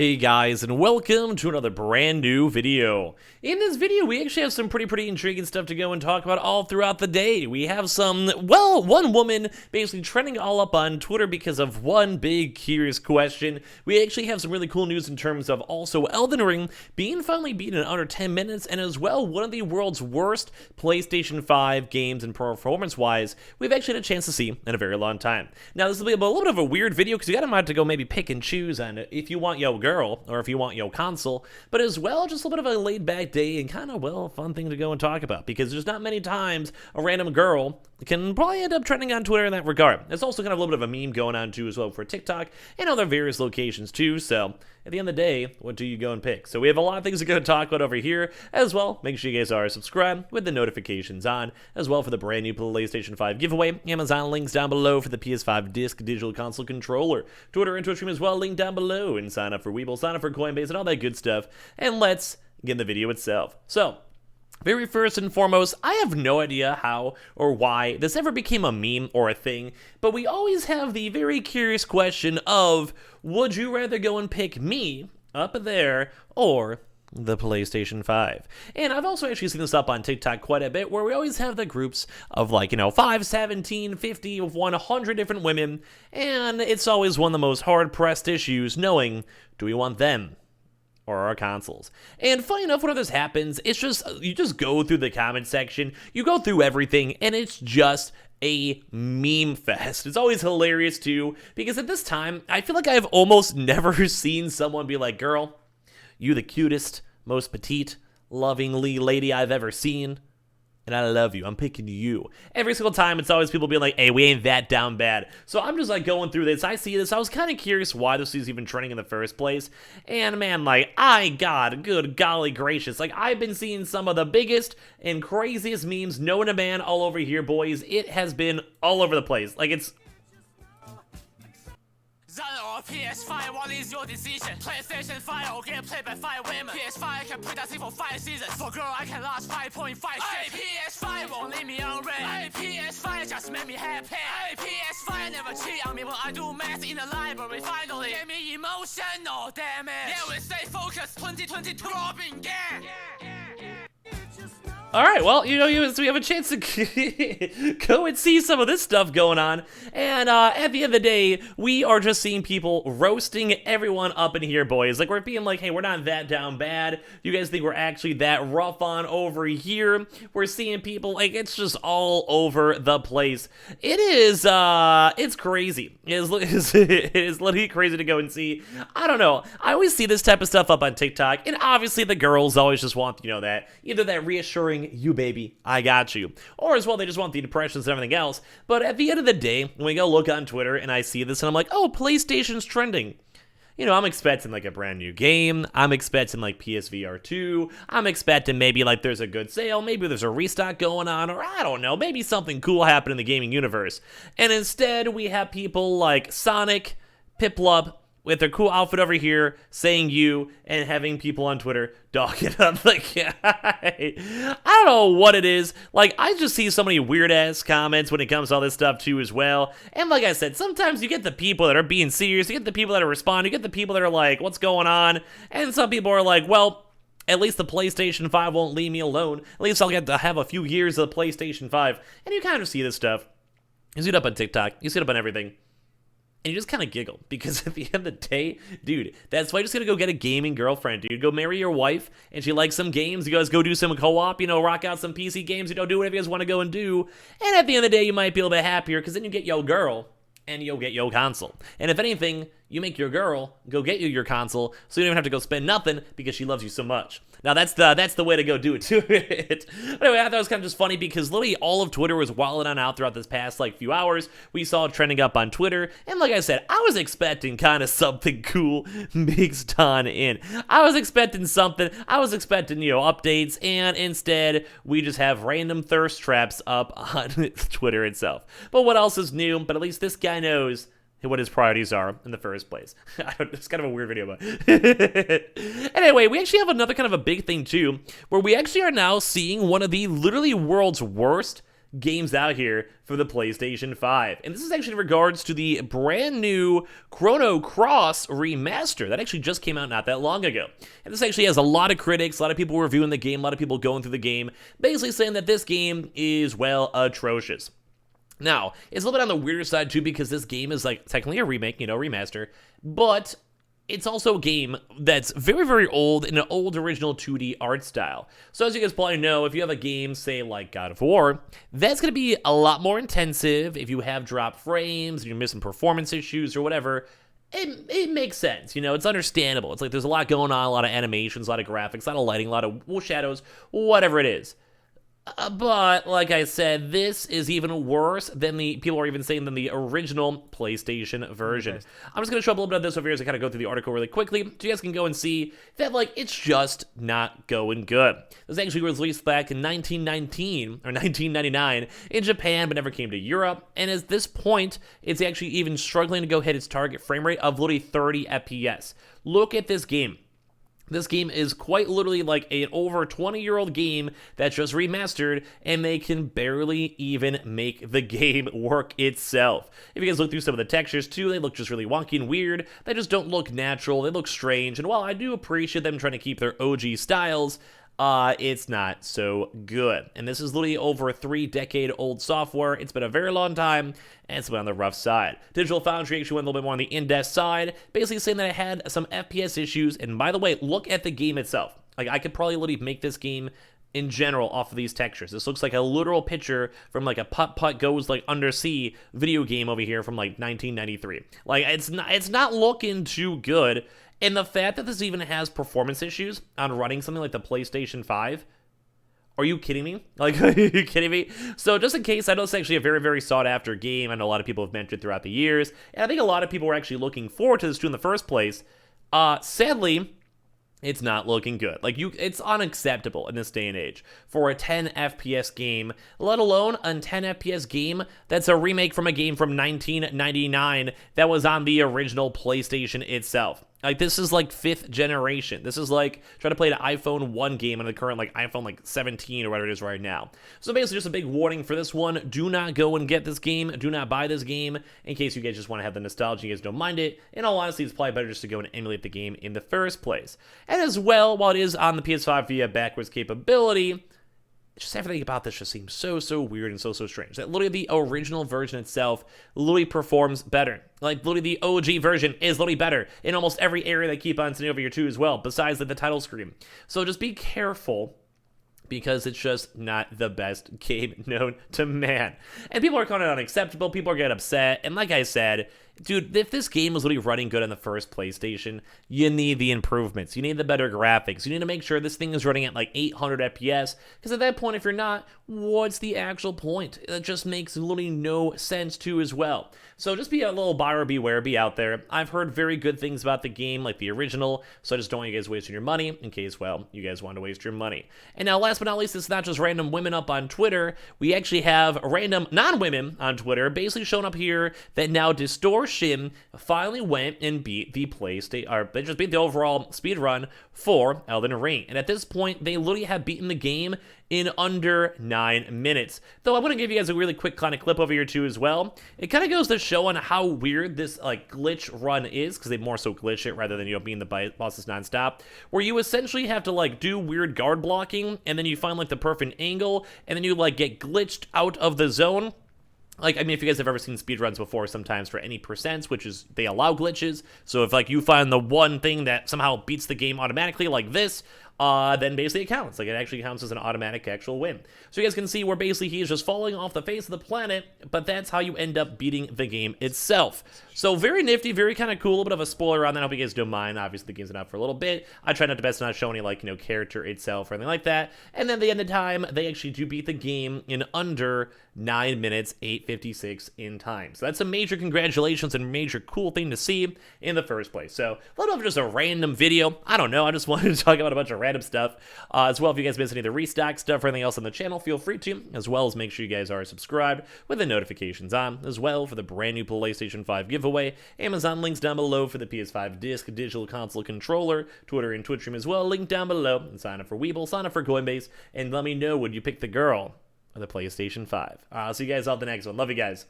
Hey guys, and welcome to another brand new video. In this video, we actually have some pretty intriguing stuff to go and talk about all throughout the day. We have some, well, one woman basically trending all up on Twitter because of one big curious question. We actually have some really cool news in terms of also Elden Ring being finally beaten in under 10 minutes, and as well, one of the world's worst PlayStation 5 games and performance-wise we've actually had a chance to see in a very long time. Now, this will be a little bit of a weird video because you gotta have to go maybe pick and choose on it if you want yo girl or if you want yo console, but as well just a little bit of a laid back day and kind of, well, a fun thing to go and talk about because there's not many times a random girl can probably end up trending on Twitter in that regard. There's also kind of a little bit of a meme going on too as well for TikTok and other various locations too, so at the end of the day, what do you go and pick? So we have a lot of things to go and talk about over here as well. Make sure you guys are subscribed with the notifications on as well for the brand new PlayStation 5 giveaway. Amazon links down below for the PS5 disc digital console controller. Twitter and Twitch stream as well, link down below, and sign up for Weeble, sign up for Coinbase and all that good stuff. And let's get in the video itself. So, very first and foremost, I have no idea how or why this ever became a meme or a thing, but we always have the very curious question of, would you rather go and pick me up there or the PlayStation 5? And I've also actually seen this up on TikTok quite a bit, where we always have the groups of 5, 17, 50, of 100 different women, and it's always one of the most hard-pressed issues knowing, do we want them or our consoles? And funny enough, whenever this happens, it's just, you just go through the comment section, you go through everything, and it's just a meme fest. It's always hilarious too, because at this time, I feel like I've almost never seen someone be like, girl, you the cutest, most petite, lovingly lady I've ever seen, and I love you. I'm picking you. Every single time, it's always people being like, hey, we ain't that down bad. So I'm just going through this. I see this. I was kind of curious why this was even trending in the first place. And man, God, good golly gracious. I've been seeing some of the biggest and craziest memes known to man all over here, boys. It has been all over the place. It's Run or PS5, what is your decision? PlayStation 5 or get played by 5 women. PS5 I can play that thing for 5 seasons. For girl I can last 5.5 Ay, PS5 won't leave me on red. Ay, PS5 just make me happy. Ay, PS5 never cheat on me when I do math in the library. Finally get me emotional damage. Yeah, we stay focused 2022 Robin gang. all right, well, so we have a chance to go and see some of this stuff going on, and at the end of the day, we are just seeing people roasting everyone up in here, boys. We're being like, hey, we're not that down bad. You guys think we're actually that rough on over here? We're seeing people, it's just all over the place. It is, it's crazy. It is literally crazy to go and see. I don't know. I always see this type of stuff up on TikTok, and obviously the girls always just want, that, either that reassuring, you baby, I got you, or as well they just want the impressions and everything else. But at the end of the day, when we go look on Twitter and I see this and I'm like, oh, PlayStation's trending, I'm expecting a brand new game. I'm expecting PSVR 2. I'm expecting maybe there's a good sale, maybe there's a restock going on, or I don't know, maybe something cool happened in the gaming universe. And instead we have people like Sonic, Piplup, with their cool outfit over here, saying you, and having people on Twitter dogging up the guy. I don't know what it is. I just see so many weird-ass comments when it comes to all this stuff, too, as well. And like I said, sometimes you get the people that are being serious, you get the people that are responding, you get the people that are like, what's going on? And some people are like, well, at least the PlayStation 5 won't leave me alone. At least I'll get to have a few years of the PlayStation 5. And you kind of see this stuff. You see it up on TikTok. You see it up on everything. And you just kind of giggle, because at the end of the day, dude, that's why you're just going to go get a gaming girlfriend, dude. Go marry your wife, and she likes some games. You guys go do some co-op, rock out some PC games, do whatever you guys want to go and do. And at the end of the day, you might be a little bit happier, because then you get yo girl, and you'll get yo console. And if anything, you make your girl go get you your console, so you don't even have to go spend nothing, because she loves you so much. Now, that's the way to go do it, to it. But anyway, I thought it was kind of just funny because literally all of Twitter was wilding on out throughout this past, few hours. We saw it trending up on Twitter, and like I said, I was expecting kind of something cool mixed on in. I was expecting something. I was expecting, updates, and instead, we just have random thirst traps up on Twitter itself. But what else is new? But at least this guy knows what his priorities are in the first place. It's kind of a weird video, but anyway, we actually have another kind of a big thing too, where we actually are now seeing one of the literally world's worst games out here for the PlayStation 5. And this is actually in regards to the brand new Chrono Cross remaster that actually just came out not that long ago. And this actually has a lot of critics, a lot of people reviewing the game, a lot of people going through the game, basically saying that this game is, well, atrocious. Now, it's a little bit on the weirder side too, because this game is like technically a remake, remaster, but it's also a game that's very, very old in an old original 2D art style. So as you guys probably know, if you have a game, say like God of War, that's going to be a lot more intensive. If you have dropped frames, you're missing performance issues or whatever, it makes sense, it's understandable. It's like there's a lot going on, a lot of animations, a lot of graphics, a lot of lighting, a lot of shadows, whatever it is. But, like I said, this is even worse than people are even saying than the original PlayStation version. Okay. I'm just going to show up a little bit of this over here as I kind of go through the article really quickly, so you guys can go and see that, it's just not going good. This actually was released back in 1919, or 1999, in Japan, but never came to Europe, and at this point, it's actually even struggling to go hit its target frame rate of literally 30 FPS. Look at this game. This game is quite literally like an over 20-year-old game that's just remastered, and they can barely even make the game work itself. If you guys look through some of the textures too, they look just really wonky and weird. They just don't look natural. They look strange. And while I do appreciate them trying to keep their OG styles, it's not so good. And this is literally over a 3-decade-old software. It's been a very long time, and it's been on the rough side. Digital Foundry actually went a little bit more on the in-depth side, basically saying that it had some FPS issues. And by the way, look at the game itself. I could probably literally make this game in general off of these textures. This looks like a literal picture from a putt-putt goes undersea video game over here from 1993. It's not looking too good. And the fact that this even has performance issues on running something like the PlayStation 5, are you kidding me? Are you kidding me? So just in case, I know it's actually a very, very sought-after game. I know a lot of people have mentioned throughout the years, and I think a lot of people were actually looking forward to this too in the first place. Sadly, it's not looking good. It's unacceptable in this day and age for a 10 FPS game, let alone a 10 FPS game that's a remake from a game from 1999 that was on the original PlayStation itself. This is 5th generation. This is trying to play an iPhone 1 game on the current iPhone 17 or whatever it is right now. So basically just a big warning for this one. Do not go and get this game. Do not buy this game in case you guys just want to have the nostalgia. You guys don't mind it. In all honesty, it's probably better just to go and emulate the game in the first place. And as well, while it is on the PS5 via backwards capability, just everything about this just seems so weird and so strange. That literally the original version itself literally performs better. Literally the OG version is literally better in almost every area they keep on sending over here too as well, besides the title screen. So just be careful, because it's just not the best game known to man. And people are calling it unacceptable, people are getting upset, and like I said, dude, if this game was literally running good on the first PlayStation, you need the improvements. You need the better graphics. You need to make sure this thing is running at 800 FPS, because at that point, if you're not, what's the actual point? It just makes literally no sense too as well. So just be a little buyer beware, be out there. I've heard very good things about the game, like the original, so I just don't want you guys wasting your money in case, well, you guys want to waste your money. And now, last but not least, it's not just random women up on Twitter. We actually have random non-women on Twitter basically showing up here that now Distortion finally went and beat the PlayStation, or they just beat the overall speed run for Elden Ring. And at this point, they literally have beaten the game in under 9 minutes. Though I want to give you guys a really quick kind of clip over here too as well. It kind of goes to show on how weird this glitch run is, because they more so glitch it rather than being the bosses nonstop, where you essentially have to do weird guard blocking, and then you find the perfect angle, and then you get glitched out of the zone. If you guys have ever seen speedruns before, sometimes for any percents, which is, they allow glitches. So if, you find the one thing that somehow beats the game automatically, like this, then basically it counts. It actually counts as an automatic actual win. So you guys can see where basically he is just falling off the face of the planet, but that's how you end up beating the game itself. So very nifty, very kind of cool. A little bit of a spoiler on that. I hope you guys don't mind. Obviously, the game's been out for a little bit. I try not to best not show any, character itself or anything like that. And then at the end of time, they actually do beat the game in under 9 minutes, 8:56 in time. So that's a major congratulations and major cool thing to see in the first place. So a little bit of just a random video. I don't know. I just wanted to talk about a bunch of random stuff. As well, if you guys miss any of the restock stuff or anything else on the channel, feel free to, as well as make sure you guys are subscribed with the notifications on, as well for the brand new PlayStation 5 giveaway. Amazon links down below for the PS5 disc, digital console controller, Twitter and Twitch stream as well, link down below, and sign up for Weeble, sign up for Coinbase, and let me know, would you pick the girl of the PlayStation 5. I'll see you guys all at the next one. Love you guys.